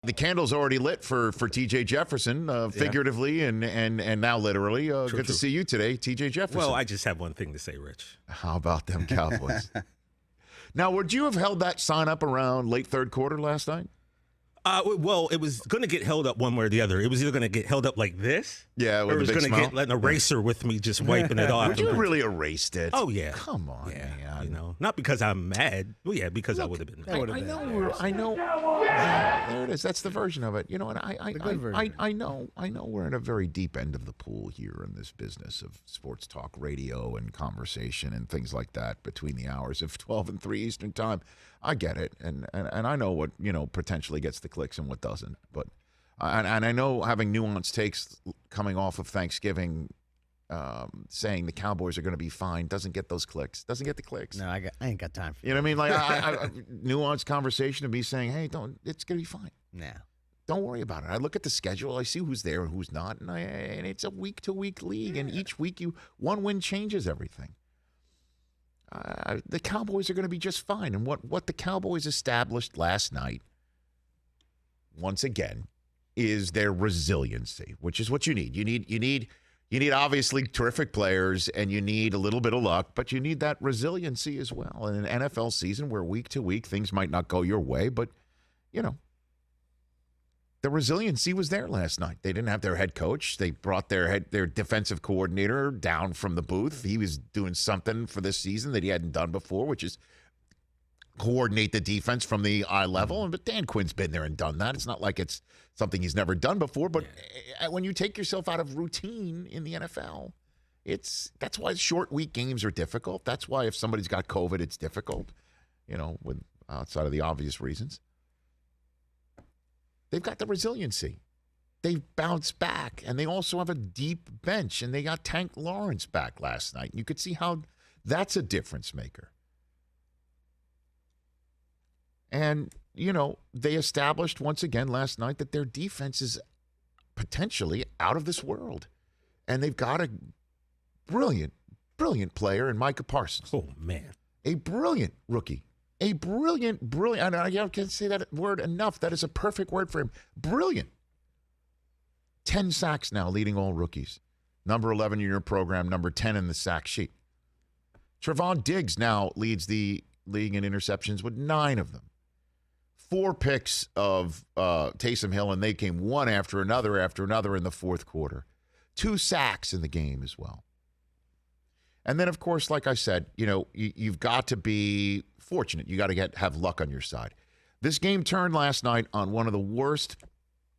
the candle's already lit for T.J. Jefferson, figuratively and now literally. Good to see you today, T.J. Jefferson. Well, I just have one thing to say, Rich. How about them Cowboys? Now, would you have held that sign up around late third quarter last night? Well, it was going to get held up one way or the other. It was either going to get held up like this, or it was going to get an eraser with me just wiping it off. Would you really erased it? Oh, yeah. Come on, man. You know, not because I'm mad. Well, yeah, because I would have been mad. I know. There it is. That's the version of it. You know, and I know we're in a very deep end of the pool here in this business of sports talk radio and conversation and things like that between the hours of 12 and 3 Eastern time. I get it, and I know what, potentially gets the clicks and what doesn't. But and I know having nuanced takes coming off of Thanksgiving, saying the Cowboys are going to be fine doesn't get those clicks. Doesn't get the clicks. No, I ain't got time for you. You know what I mean? Like nuanced conversation of me saying, "Hey, it's going to be fine. Nah, don't worry about it." I look at the schedule, I see who's there and who's not, and it's a week to week league, and each week one win changes everything. The Cowboys are going to be just fine. And what the Cowboys established last night, once again, is their resiliency, which is what you need. You need obviously terrific players, and you need a little bit of luck, but you need that resiliency as well. In an NFL season where week to week things might not go your way, but the resiliency was there last night. They didn't have their head coach. They brought their defensive coordinator down from the booth. He was doing something for this season that he hadn't done before, which is coordinate the defense from the eye level. But Dan Quinn's been there and done that. It's not like it's something he's never done before. But when you take yourself out of routine in the NFL, that's why short week games are difficult. That's why if somebody's got COVID, it's difficult, with outside of the obvious reasons. They've got the resiliency. They've bounced back, and they also have a deep bench, and they got Tank Lawrence back last night. You could see how that's a difference maker. And, they established once again last night that their defense is potentially out of this world. And they've got a brilliant, brilliant player in Micah Parsons. Oh, man. A brilliant rookie. A brilliant, and I can't say that word enough. That is a perfect word for him. Brilliant. 10 sacks now, leading all rookies. Number 11 in your program, number 10 in the sack sheet. Trevon Diggs now leads the league in interceptions with 9 of them. 4 picks of Taysom Hill, and they came one after another in the fourth quarter. 2 sacks in the game as well. And then, of course, like I said, you've got to be fortunate. You got to have luck on your side. This game turned last night on one of the worst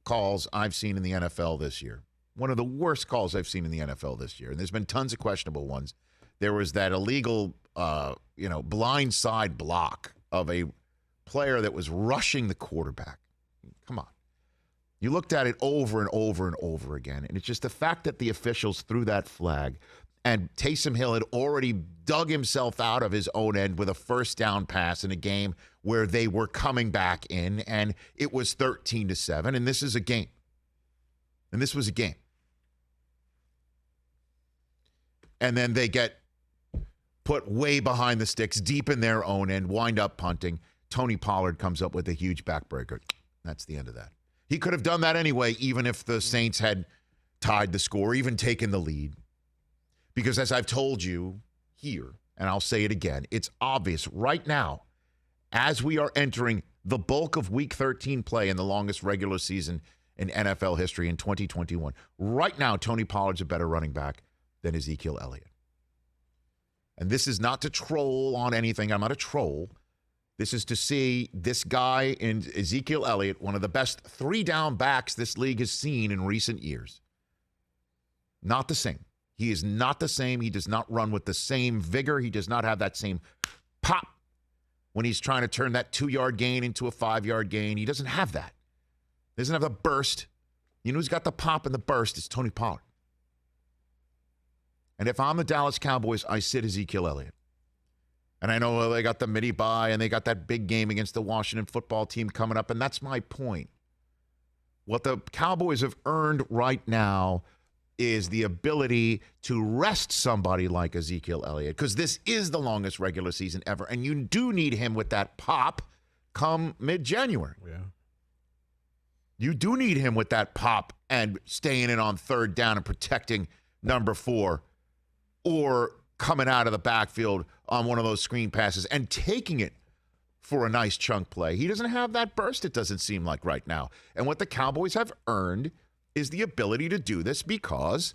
calls I've seen in the NFL this year. One of the worst calls I've seen in the NFL this year. And there's been tons of questionable ones. There was that illegal, blind side block of a player that was rushing the quarterback. Come on. You looked at it over and over and over again. And it's just the fact that the officials threw that flag. And Taysom Hill had already dug himself out of his own end with a first down pass in a game where they were coming back in, and it was 13-7, and this is a game. And this was a game. And then they get put way behind the sticks, deep in their own end, wind up punting. Tony Pollard comes up with a huge backbreaker. That's the end of that. He could have done that anyway, even if the Saints had tied the score, even taken the lead. Because as I've told you here, and I'll say it again, it's obvious right now, as we are entering the bulk of Week 13 play in the longest regular season in NFL history in 2021, right now, Tony Pollard's a better running back than Ezekiel Elliott. And this is not to troll on anything. I'm not a troll. This is to see this guy in Ezekiel Elliott, one of the best 3-down backs this league has seen in recent years. Not the same. He is not the same. He does not run with the same vigor. He does not have that same pop when he's trying to turn that 2-yard gain into a 5-yard gain. He doesn't have that. He doesn't have the burst. You know who's got the pop and the burst? It's Tony Pollard. And if I'm the Dallas Cowboys, I sit Ezekiel Elliott. And I know they got the midi bye and they got that big game against the Washington football team coming up, and that's my point. What the Cowboys have earned right now is the ability to rest somebody like Ezekiel Elliott, because this is the longest regular season ever, and you do need him with that pop come mid-January. Yeah. You do need him with that pop and staying in on third down and protecting number 4 or coming out of the backfield on one of those screen passes and taking it for a nice chunk play. He doesn't have that burst, it doesn't seem like right now. And what the Cowboys have earned is the ability to do this because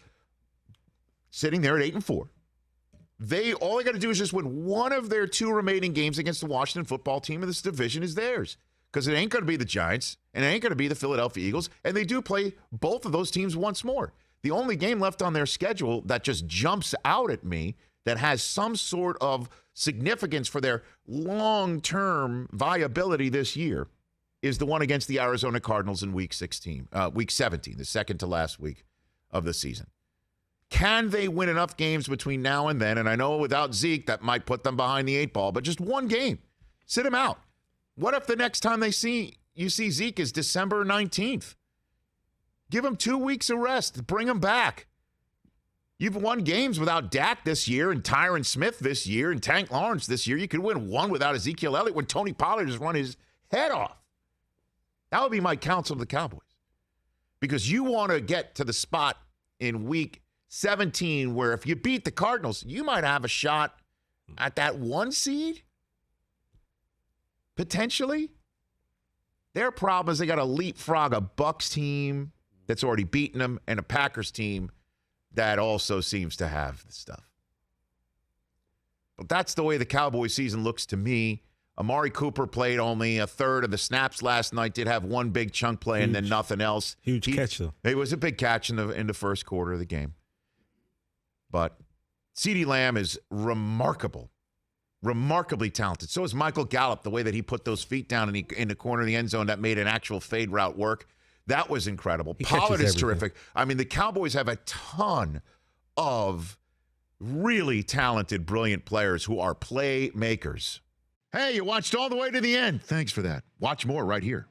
sitting there at 8-4, all they got to do is just win one of their 2 remaining games against the Washington football team, and this division is theirs. Because it ain't going to be the Giants, and it ain't going to be the Philadelphia Eagles, and they do play both of those teams once more. The only game left on their schedule that just jumps out at me that has some sort of significance for their long-term viability this year is the one against the Arizona Cardinals in week 17, the second to last week of the season. Can they win enough games between now and then? And I know without Zeke, that might put them behind the 8 ball, but just one game. Sit him out. What if the next time you see Zeke is December 19th? Give him 2 weeks of rest. Bring him back. You've won games without Dak this year and Tyron Smith this year and Tank Lawrence this year. You could win one without Ezekiel Elliott when Tony Pollard has run his head off. That would be my counsel to the Cowboys. Because you want to get to the spot in week 17 where if you beat the Cardinals, you might have a shot at that 1 seed. Potentially. Their problem is they got to leapfrog a Bucs team that's already beaten them and a Packers team that also seems to have the stuff. But that's the way the Cowboys season looks to me. Amari Cooper played only a third of the snaps last night, did have one big chunk play and then nothing else. Huge catch, though. It was a big catch in the first quarter of the game. But CeeDee Lamb is remarkably talented. So is Michael Gallup, the way that he put those feet down in the corner of the end zone that made an actual fade route work. That was incredible. Pollard is terrific. I mean, the Cowboys have a ton of really talented, brilliant players who are playmakers. Hey, you watched all the way to the end. Thanks for that. Watch more right here.